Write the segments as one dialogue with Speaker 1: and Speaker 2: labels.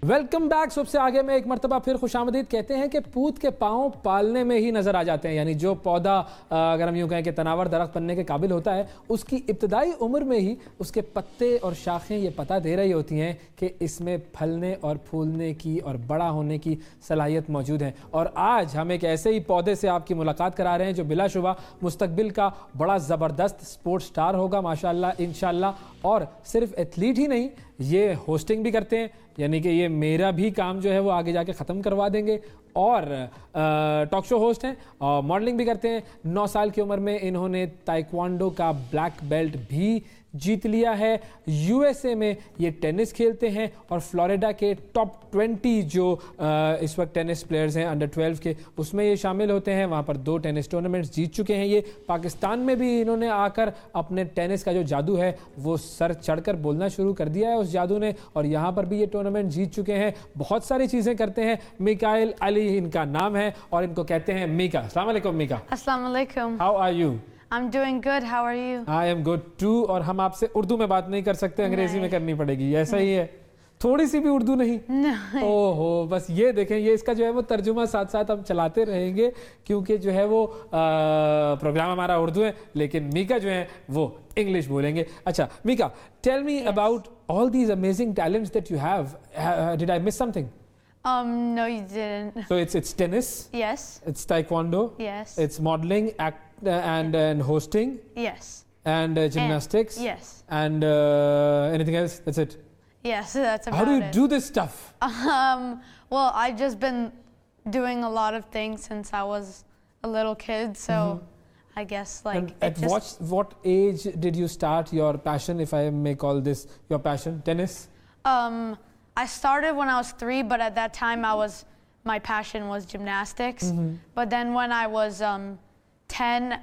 Speaker 1: Welcome back. सबसे आगे में एक मरतबा फिर खुशामदीद। कहते हैं कि पूत के पाँव पालने में ही नज़र आ जाते हैं, यानी जो पौधा अगर हम यूँ कहें कि तनावर दरख्त बनने के काबिल होता है, उसकी इब्तदाई उम्र में ही उसके पत्ते और शाखें ये पता दे रही होती हैं कि इसमें फलने और फूलने की और बड़ा होने की सलाहियत मौजूद है। और आज हम एक ऐसे ही पौधे से आपकी मुलाकात करा रहे हैं जो बिलाशुबा मुस्तकबिल का बड़ा ज़बरदस्त स्पोर्ट्स स्टार होगा माशाअल्लाह इंशाअल्लाह। और सिर्फ एथलीट ही नहीं, ये होस्टिंग भी करते हैं, यानी कि ये मेरा भी काम जो है वो आगे जाके ख़त्म करवा देंगे। और टॉक शो होस्ट हैं और मॉडलिंग भी करते हैं। 9 साल की उम्र में इन्होंने ताइक्वांडो का ब्लैक बेल्ट भी जीत लिया है। यूएसए में ये टेनिस खेलते हैं और फ्लोरिडा के टॉप 20 जो इस वक्त टेनिस प्लेयर्स हैं अंडर 12 के, उसमें ये शामिल होते हैं। वहाँ पर 2 टेनिस टूर्नामेंट्स जीत चुके हैं। ये पाकिस्तान में भी इन्होंने आकर अपने टेनिस का जो जादू है वो सर चढ़कर बोलना शुरू कर दिया है उस जादू ने, और यहाँ पर भी ये टूर्नामेंट जीत चुके हैं। बहुत सारी चीज़ें करते हैं। मिकाइल अली इनका नाम है और इनको कहते हैं मीका। अस्सलाम वालेकुम मीका।
Speaker 2: अस्सलाम वालेकुम।
Speaker 1: How are you?
Speaker 2: I'm doing good. How are you?
Speaker 1: I am good too। और हम आपसे उर्दू में बात नहीं कर सकते, अंग्रेजी में करनी पड़ेगी, ऐसा ही है? थोड़ी सी भी उर्दू नहीं? ओहो, बस ये देखें, ये इसका जो है वो तर्जुमा साथ साथ हम चलाते रहेंगे, क्योंकि जो है वो प्रोग्राम हमारा उर्दू है, लेकिन मीका जो है वो इंग्लिश बोलेंगे। अच्छा Mika, tell me about all these amazing talents that you have. Did I miss something?
Speaker 2: No, you didn't.
Speaker 1: So it's tennis.
Speaker 2: Yes.
Speaker 1: It's taekwondo.
Speaker 2: Yes.
Speaker 1: It's modeling, and hosting.
Speaker 2: Yes.
Speaker 1: And gymnastics.
Speaker 2: Yes.
Speaker 1: And anything else? That's it.
Speaker 2: Yes, that's about it.
Speaker 1: How do you do this stuff?
Speaker 2: Well, I've just been doing a lot of things since I was a little kid, so I guess like.
Speaker 1: And at what age did you start your passion, if I may call this your passion, tennis?
Speaker 2: I started when I was 3, but at that time my passion was gymnastics. But then when I was 10,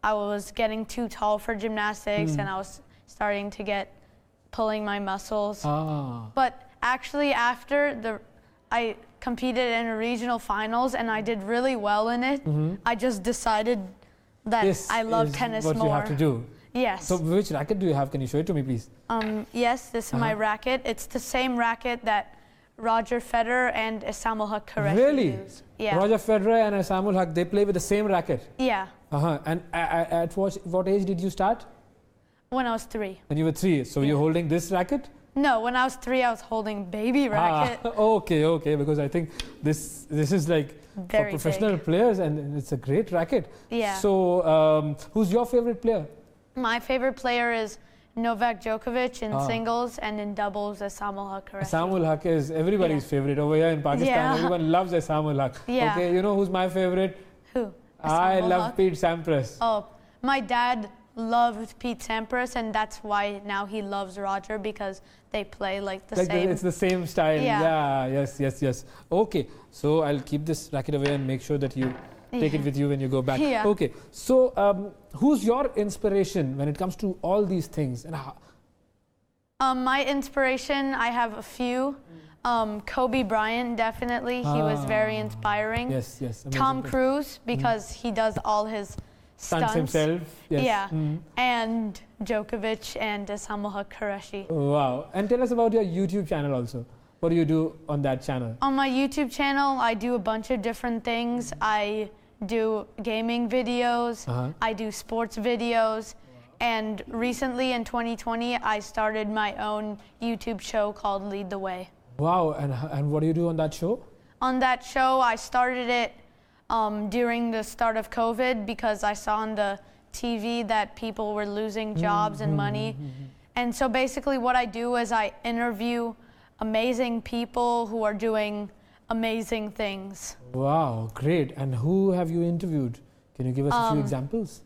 Speaker 2: I was getting too tall for gymnastics, and I was starting to get pulling my muscles. But actually after I competed in regional finals and I did really well in it, I just decided that
Speaker 1: This
Speaker 2: I love
Speaker 1: is
Speaker 2: tennis
Speaker 1: what
Speaker 2: more.
Speaker 1: you have to do.
Speaker 2: Yes.
Speaker 1: So which racket do you have? Can you show it to me, please?
Speaker 2: Yes, this is my racket. It's the same racket that Roger Federer and Isamul Haq Qureshi
Speaker 1: Really?
Speaker 2: use. Yeah.
Speaker 1: Roger Federer and Isamul Haq, they play with the same racket?
Speaker 2: Yeah.
Speaker 1: And at what age did you start?
Speaker 2: When I was 3.
Speaker 1: When you were 3. So you're holding this racket?
Speaker 2: No, when I was 3, I was holding baby racket.
Speaker 1: Okay. Because I think this is like for
Speaker 2: Very
Speaker 1: professional players, and it's a great racket.
Speaker 2: Yeah.
Speaker 1: So who's your favorite player?
Speaker 2: My favorite player is Novak Djokovic in singles, and in doubles, Isamul Haq Qureshi.
Speaker 1: Isamul Haq is everybody's favorite over here in Pakistan.
Speaker 2: Yeah.
Speaker 1: Everyone loves Isamul Haq.
Speaker 2: Yeah.
Speaker 1: Okay, you know who's my favorite?
Speaker 2: Who?
Speaker 1: I
Speaker 2: Isamul
Speaker 1: love
Speaker 2: Haq?
Speaker 1: Pete Sampras.
Speaker 2: Oh, my dad loved Pete Sampras, and that's why now he loves Roger, because they play like the same.
Speaker 1: It's the same style.
Speaker 2: Yeah.
Speaker 1: Yes. Okay, so I'll keep this racket away and make sure that you take it with you when you go back.
Speaker 2: Yeah.
Speaker 1: Okay, so who's your inspiration when it comes to all these things? And
Speaker 2: My inspiration, I have a few. Kobe Bryant, definitely. He was very inspiring.
Speaker 1: Yes. Amazing.
Speaker 2: Tom Cruise, because he does all his stunts
Speaker 1: himself. Yes.
Speaker 2: Yeah. And Djokovic and Isamul Haq Qureshi.
Speaker 1: Wow. And tell us about your YouTube channel also. What do you do on that channel?
Speaker 2: On my YouTube channel, I do a bunch of different things. I do gaming videos. I do sports videos. And recently in 2020, I started my own YouTube show called Lead the Way.
Speaker 1: Wow. And what do you do on that show?
Speaker 2: On that show, I started it during the start of COVID, because I saw on the TV that people were losing jobs and money. And so basically what I do is I interview amazing people who are doing amazing things.
Speaker 1: Wow, great. And who have you interviewed? Can you give us a few examples?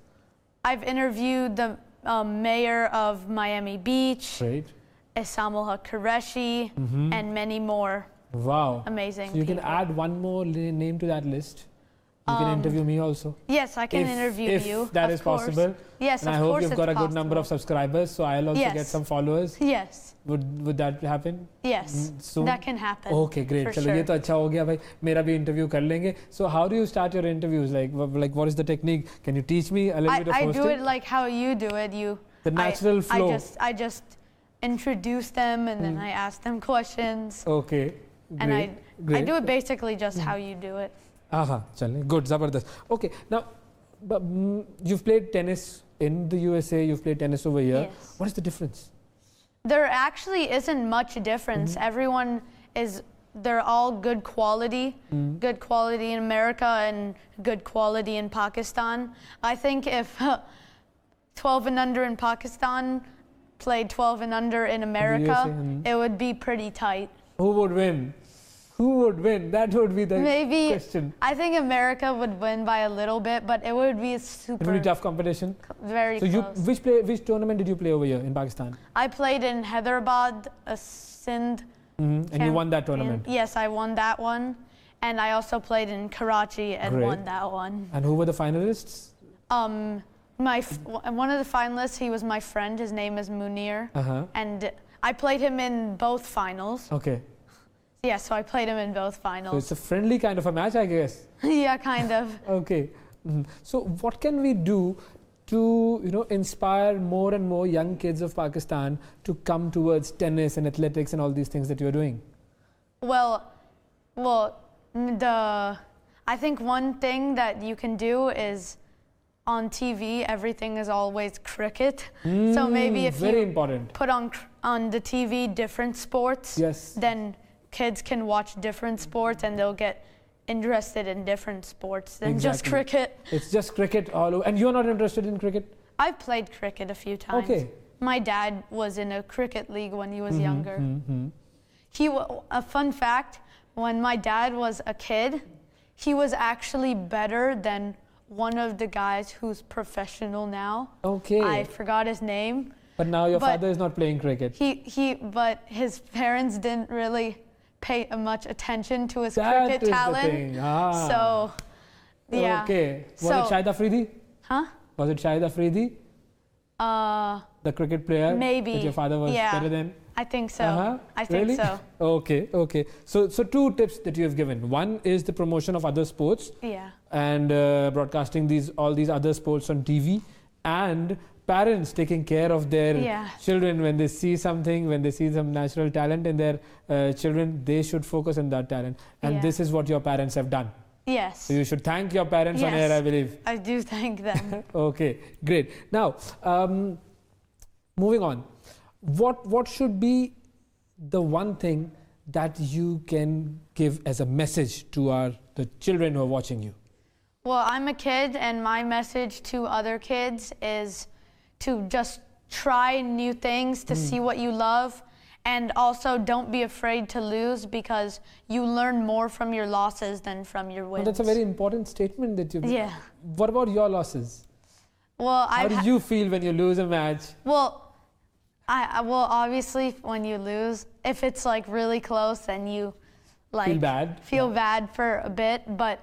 Speaker 2: I've interviewed the mayor of Miami Beach,
Speaker 1: Great.
Speaker 2: Isamul Haq Qureshi, and many more.
Speaker 1: Wow.
Speaker 2: Amazing
Speaker 1: So you can
Speaker 2: people.
Speaker 1: add one more name to that list. You can interview me also.
Speaker 2: Yes, I can interview you.
Speaker 1: If that
Speaker 2: of
Speaker 1: is
Speaker 2: course.
Speaker 1: possible.
Speaker 2: Yes,
Speaker 1: and
Speaker 2: of
Speaker 1: I hope
Speaker 2: course
Speaker 1: you've
Speaker 2: it's
Speaker 1: got a good number of
Speaker 2: possible.
Speaker 1: subscribers, so I'll also
Speaker 2: Yes.
Speaker 1: get some followers.
Speaker 2: Yes.
Speaker 1: Would that happen?
Speaker 2: Yes.
Speaker 1: Soon?
Speaker 2: That can happen.
Speaker 1: Okay, great.
Speaker 2: For
Speaker 1: चलो
Speaker 2: sure.
Speaker 1: ये तो अच्छा हो गया भाई, मेरा भी interview कर लेंगे. So how do you start your interviews? Like what is the technique? Can you teach me a little bit of
Speaker 2: I
Speaker 1: hosting?
Speaker 2: do it like how you do it.
Speaker 1: The natural flow.
Speaker 2: I just introduce them, and then I ask them questions.
Speaker 1: Okay.
Speaker 2: And
Speaker 1: Great.
Speaker 2: I
Speaker 1: Great.
Speaker 2: do it basically just how you do it.
Speaker 1: Aha, chale. Good, zabardast. Okay, now, but, you've played tennis in the USA, you've played tennis over here.
Speaker 2: Yes.
Speaker 1: What is the difference?
Speaker 2: There actually isn't much difference. Everyone they're all good quality in America and good quality in Pakistan. I think if 12 and under in Pakistan played 12 and under in America,
Speaker 1: USA,
Speaker 2: it would be pretty tight.
Speaker 1: Who would win? Who would win? That would be the
Speaker 2: Maybe
Speaker 1: question.
Speaker 2: I think America would win by a little bit, but it would be
Speaker 1: It
Speaker 2: super
Speaker 1: would be tough competition.
Speaker 2: very
Speaker 1: So you,
Speaker 2: close.
Speaker 1: which tournament did you play over here in Pakistan?
Speaker 2: I played in Hyderabad, Sindh.
Speaker 1: And you won that tournament.
Speaker 2: Yes, I won that one. And I also played in Karachi and
Speaker 1: Great.
Speaker 2: won that one.
Speaker 1: And who were the finalists?
Speaker 2: One of the finalists, he was my friend. His name is Munir. And I played him in both finals.
Speaker 1: Okay.
Speaker 2: Yeah, so I played him in both
Speaker 1: So
Speaker 2: finals.
Speaker 1: it's a friendly kind of a match, I guess.
Speaker 2: Yeah, kind of.
Speaker 1: Okay. So what can we do to inspire more and more young kids of Pakistan to come towards tennis and athletics and all these things that you're doing?
Speaker 2: Well, I think one thing that you can do is on TV, everything is always cricket. So maybe if
Speaker 1: very
Speaker 2: you
Speaker 1: important.
Speaker 2: put on the TV different sports,
Speaker 1: Yes.
Speaker 2: then kids can watch different sports and they'll get interested in different sports than just
Speaker 1: Exactly.
Speaker 2: cricket.
Speaker 1: It's just cricket all over. And you're not interested in cricket?
Speaker 2: I've played cricket a few times.
Speaker 1: Okay.
Speaker 2: My dad was in a cricket league when he was younger. A fun fact, when my dad was a kid, he was actually better than one of the guys who's professional now.
Speaker 1: Okay.
Speaker 2: I forgot his name.
Speaker 1: But now your
Speaker 2: but
Speaker 1: father is not playing cricket.
Speaker 2: But his parents didn't really pay much attention to his
Speaker 1: That
Speaker 2: cricket
Speaker 1: is the
Speaker 2: talent.
Speaker 1: thing.
Speaker 2: So, yeah.
Speaker 1: Okay. Was
Speaker 2: So-
Speaker 1: it Shahid Afridi?
Speaker 2: Huh?
Speaker 1: Was it Shahid Afridi? The cricket player?
Speaker 2: Maybe.
Speaker 1: That your father was
Speaker 2: Yeah.
Speaker 1: better than?
Speaker 2: I think so. I think
Speaker 1: Really?
Speaker 2: so.
Speaker 1: Okay, okay. So two tips that you have given. One is the promotion of other sports
Speaker 2: Yeah.
Speaker 1: and broadcasting all these other sports on TV, and parents taking care of their
Speaker 2: Yeah.
Speaker 1: children when they see something, when they see some natural talent in their children, they should focus on that talent. And
Speaker 2: Yeah.
Speaker 1: this is what your parents have done.
Speaker 2: Yes.
Speaker 1: So you should thank your parents on
Speaker 2: Yes.
Speaker 1: air, I believe.
Speaker 2: I do thank them.
Speaker 1: Okay, great. Now, moving on. What should be the one thing that you can give as a message to the children who are watching you?
Speaker 2: Well, I'm a kid, and my message to other kids is to just try new things, to see what you love, and also don't be afraid to lose, because you learn more from your losses than from your
Speaker 1: Well,
Speaker 2: wins.
Speaker 1: that's a very important statement that you.
Speaker 2: Yeah.
Speaker 1: What about your losses?
Speaker 2: Well,
Speaker 1: How do you feel when you lose a match?
Speaker 2: Well, obviously, when you lose, if it's like really close, then you like
Speaker 1: Feel bad?
Speaker 2: feel bad for a bit, but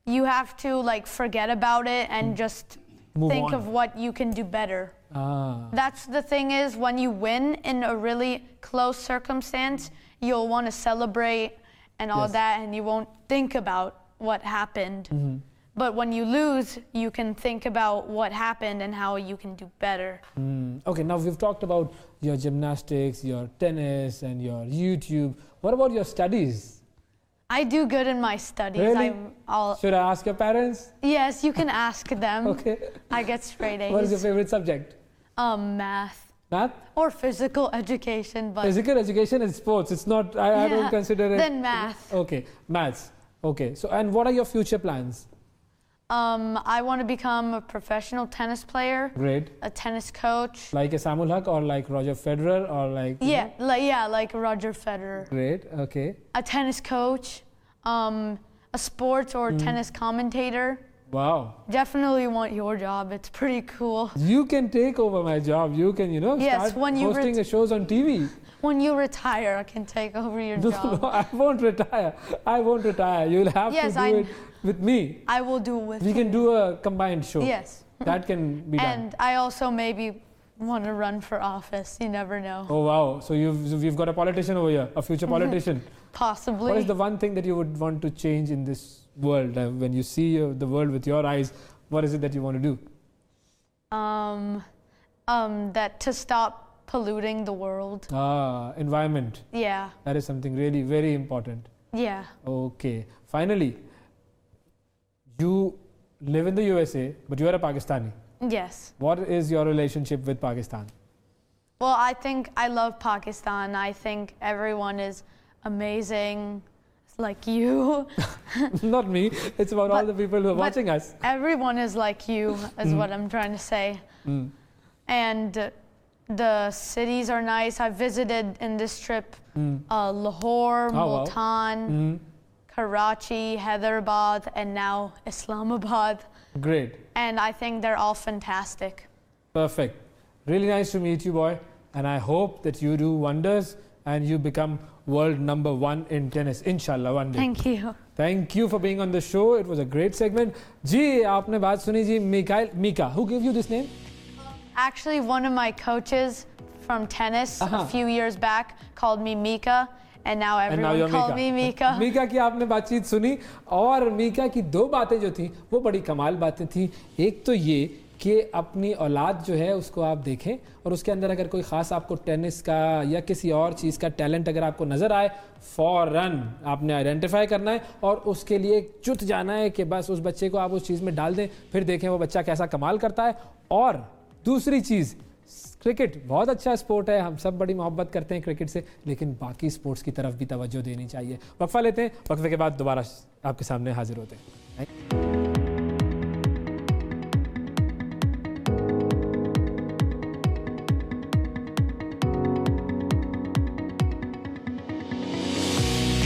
Speaker 2: you have to like forget about it and just
Speaker 1: Move
Speaker 2: think
Speaker 1: on.
Speaker 2: of what you can do better.
Speaker 1: Ah,
Speaker 2: That's the thing, is when you win in a really close circumstance, you'll want to celebrate and all
Speaker 1: Yes.
Speaker 2: that, and you won't think about what happened. But when you lose, you can think about what happened and how you can do better.
Speaker 1: Okay, now we've talked about your gymnastics, your tennis, and your YouTube. What about your studies?
Speaker 2: I do good in my studies.
Speaker 1: Really? Should I ask your parents?
Speaker 2: Yes, you can ask them.
Speaker 1: Okay.
Speaker 2: I get straight A's.
Speaker 1: What is your favorite subject?
Speaker 2: Math
Speaker 1: Math?
Speaker 2: or physical education, but
Speaker 1: Physical education and sports. It's not, I don't
Speaker 2: Yeah,
Speaker 1: consider it.
Speaker 2: then math.
Speaker 1: Okay, maths. Okay, so and what are your future plans?
Speaker 2: I want to become a professional tennis player,
Speaker 1: Great.
Speaker 2: a tennis coach.
Speaker 1: Like a Samul Haq or like Roger Federer or like.
Speaker 2: Like Roger Federer.
Speaker 1: Great, okay.
Speaker 2: A tennis coach, a sports or tennis commentator.
Speaker 1: Wow.
Speaker 2: Definitely want your job. It's pretty cool.
Speaker 1: You can take over my job. You can,
Speaker 2: Yes,
Speaker 1: start
Speaker 2: when you
Speaker 1: hosting shows on TV.
Speaker 2: When you retire, I can take over your job.
Speaker 1: No, I won't retire. I won't retire. You'll have
Speaker 2: Yes,
Speaker 1: to do it with me.
Speaker 2: I will do it with
Speaker 1: We
Speaker 2: you.
Speaker 1: can do a combined show.
Speaker 2: Yes.
Speaker 1: That can be done.
Speaker 2: And I also maybe want to run for office. You never know.
Speaker 1: Oh wow! So we've got a politician over here, a future politician.
Speaker 2: Possibly.
Speaker 1: What is the one thing that you would want to change in this world? When you see the world with your eyes, what is it that you want to do?
Speaker 2: That to stop polluting the world.
Speaker 1: Environment.
Speaker 2: Yeah,
Speaker 1: That is something really very important.
Speaker 2: yeah.
Speaker 1: Okay. Finally, you live in the USA, but you are a Pakistani.
Speaker 2: Yes.
Speaker 1: What is your relationship with Pakistan?
Speaker 2: Well, I think I love Pakistan. I think everyone is amazing, like you.
Speaker 1: Not me. It's about all
Speaker 2: But-
Speaker 1: the people who are
Speaker 2: but-
Speaker 1: watching us.
Speaker 2: Everyone is like you, is what I'm trying to say. And the cities are nice. I visited in this trip Lahore,
Speaker 1: wow.
Speaker 2: Multan, Karachi, Hyderabad, and now Islamabad.
Speaker 1: Great.
Speaker 2: And I think they're all fantastic.
Speaker 1: Perfect. Really nice to meet you, boy. And I hope that you do wonders and you become world #1 in tennis. Inshallah, one day.
Speaker 2: Thank you.
Speaker 1: Thank you for being on the show. It was a great segment. जी आपने बात सुनी जी Mika. Who gave you this name?
Speaker 2: Actually, one of my coaches from tennis a few years back called me Mika, and now
Speaker 1: And now
Speaker 2: everyone
Speaker 1: you're
Speaker 2: called me Mika.
Speaker 1: Mika की आपने बातचीत सुनी और मीका की 2 बातें जो थी वो बड़ी कमाल बातें थी। एक तो ये कि अपनी औलाद जो है उसको आप देखें और उसके अंदर अगर कोई ख़ास आपको टेनिस का या किसी और चीज़ का टैलेंट अगर आपको नज़र आए, फ़ौरन आपने आइडेंटिफाई करना है और उसके लिए जुट जाना है कि बस उस बच्चे को आप उस चीज़ में डाल दें, फिर देखें वो बच्चा कैसा कमाल करता है। और दूसरी चीज़, क्रिकेट बहुत अच्छा स्पोर्ट है, हम सब बड़ी मोहब्बत करते हैं क्रिकेट से, लेकिन बाकी स्पोर्ट्स की तरफ भी तवज्जो देनी चाहिए। वक्फा लेते हैं, वक्फे के बाद दोबारा आपके सामने हाजिर होते हैं।